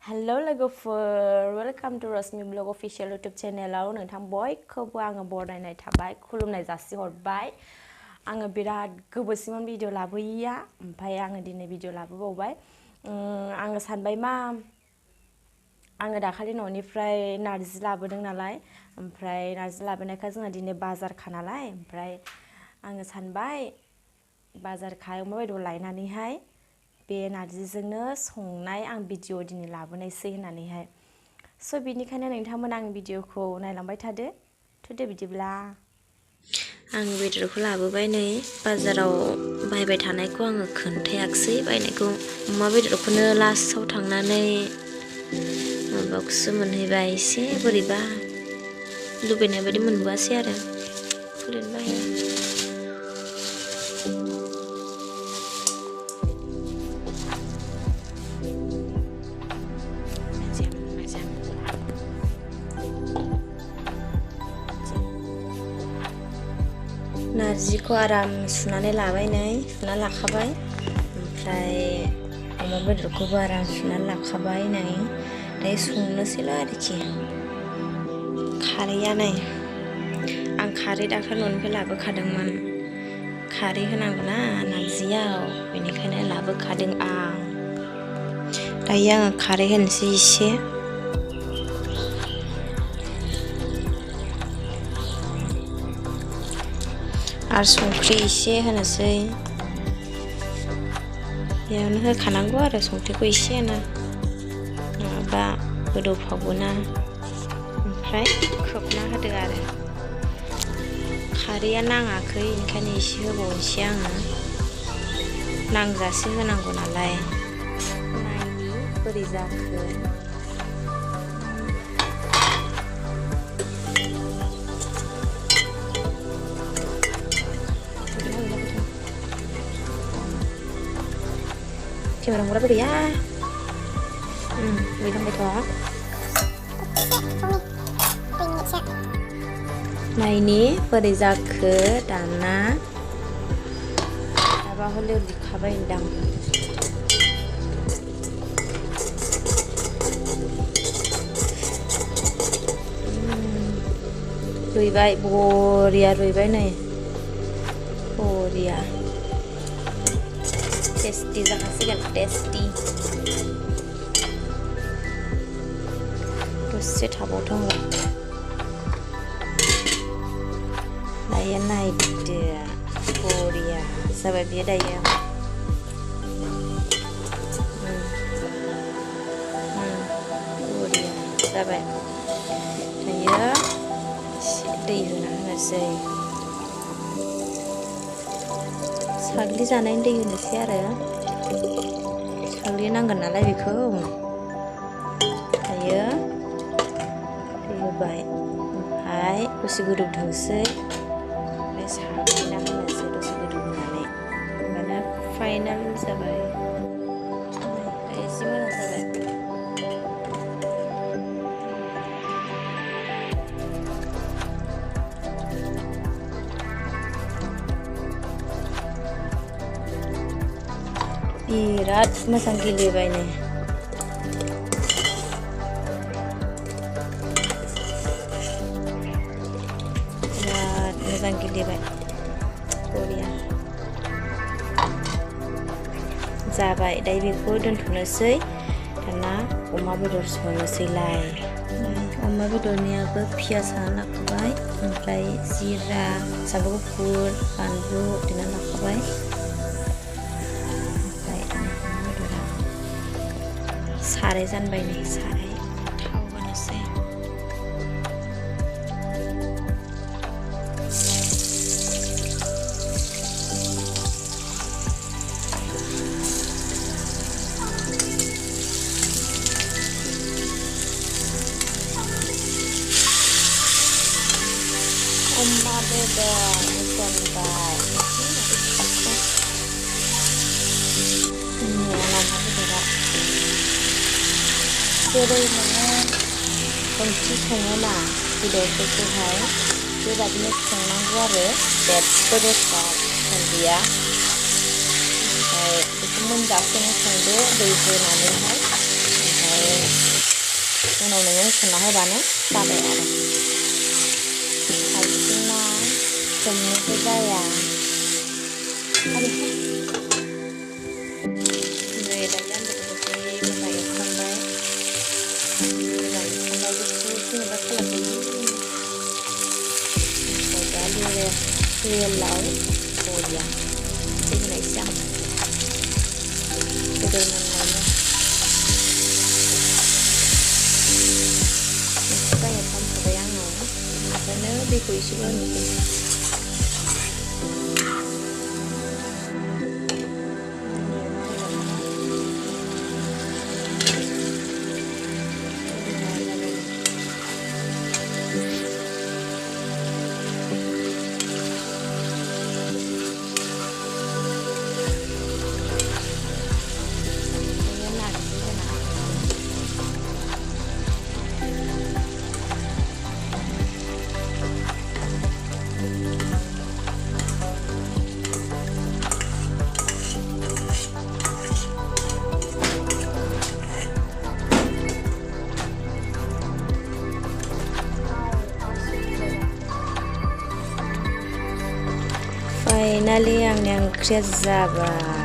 Hello लोगोफोर welcome to Rashmi blog official YouTube चेनेलाव नोंथां बयखौबो आङो बरायनाय थाबाय खुलुमनाय जासिहरबाय। आङो बिराद गोबावसिम भिडिअ लाबोयैया ओमफ्राय आङो दिनै भिडिअ लाबोबावबाय। आङो सानबाय मा आङो दाखालि न'निफ्राय नारजि लाबोदों नालाय ओमफ्राय नारजि लाबोनायखाय जोंहा दिनै बाजारखा नालाय ओमफ्राय आङो सानबाय बाजारखा अमा बेदर लायनानैहाय बे नारजिजोंनो संनाय आं भिडिअ दिनै लाबोनायसै होननानैहाय स' बिनिखायनो नोंथांमोना आं भिडिअखौ नायलांबाय थादो बिदिब्ला आं बेदरखौ लाबोबाय नै बाजाराव बायबाय थानायखौ आङो खोन्थायाखिसै बायनायखौ अमा बेदरखौनो लास्टआव थांनानै माबाखौसो मोनहैबाय एसे बोरैबा लुबैनाय बायदि मोनबोआसै आरो खुलिनोबो हाया। नारजिखौ आराम सुनानै लाबाय नै सुना लाखाबाय ओमफ्राय अमा बेदरखौबो आराम सुनानै लाखाबाय नै दायो संनोसैल' आरोखि। खारैया नै आं खारै दाख्लै न'निफ्राय लाबोखादोंमोन खारै होनांगौना नारजियाव बेनिखायनो लाबोखादों आं। दायो आङो खारै होनोसै एसे आरो संख्रि एसे होनोसै बेयावनो होखानांगौ आरो संख्रिखौ एसे होनो नङाबा गोदौफावोना ओमफ्राय खोबना होदो आरो खारैया नाङाखै ओंखायनो एसे होबावनोसै आङो नांजासे होनांगौ नालाय नायनि बोरै जाखो। Orang berapa dia? Bilang betul. Nah ini pada zakat dana. Apa boleh dikabain dang? Ruibai boria ruibai nih. Boria. Tasty जाखासिगोन टेस्टी दसे थाबावथों दायो नायदो बरिया जाबाय बियो दायो बरिया जाबाय दायो एसे दै होना होनोसै साग्लि जानायनि दै होनोसै आरो साग्लिनांगोन नालाय बेखौ दायो दै होबाय ओमफ्राय दसे गोदौथोंसै ओमफ्राय साग्लिना होनोसै दसे गोदौ होनानै होमबानो फाइनाल जाबाय एसे मोजां जाबाय। बिराद मोजां गेलेबाय नै बिराद मोजां गेलेबाय बरिया जाबाय दायो बेखौ दोनथ'नोसै दाना अमा बेदर संनोसैलाय अमा बेदरनियाबो पियास हाना लाखाबाय ओमफ्राय जिरा सामब्राम गुफुर बानलु देना लाखाबाय साराय जानबाय नै साराय थाव होनोसै अमा बेदर जानबाय जेरै नोङो ओंख्रि सङोना बेदरफोरखौहाय बेबायदिनो संनांगौ आरो जेबो दस्रा गैया ओमफ्राय बेखौ मोनजासेनो संदो दै होनानैहाय ओमफ्राय उनाव नोङो होसनना होबानो जाबाय आरो हाइजेंआ सोमनोबो जाया नै दायो आं बेखौ मोजां एवखांबाय गुफुर जेनेबा खालारखौ दा रियेलाव बरिया दै होनायसै आं बेदर मोननायनि मोजां एवफ्रामखाबाय आङो ओंखायनो दैखौ एसेल' होनोसै फाइनालि आंनि ओंख्रिया जाबाय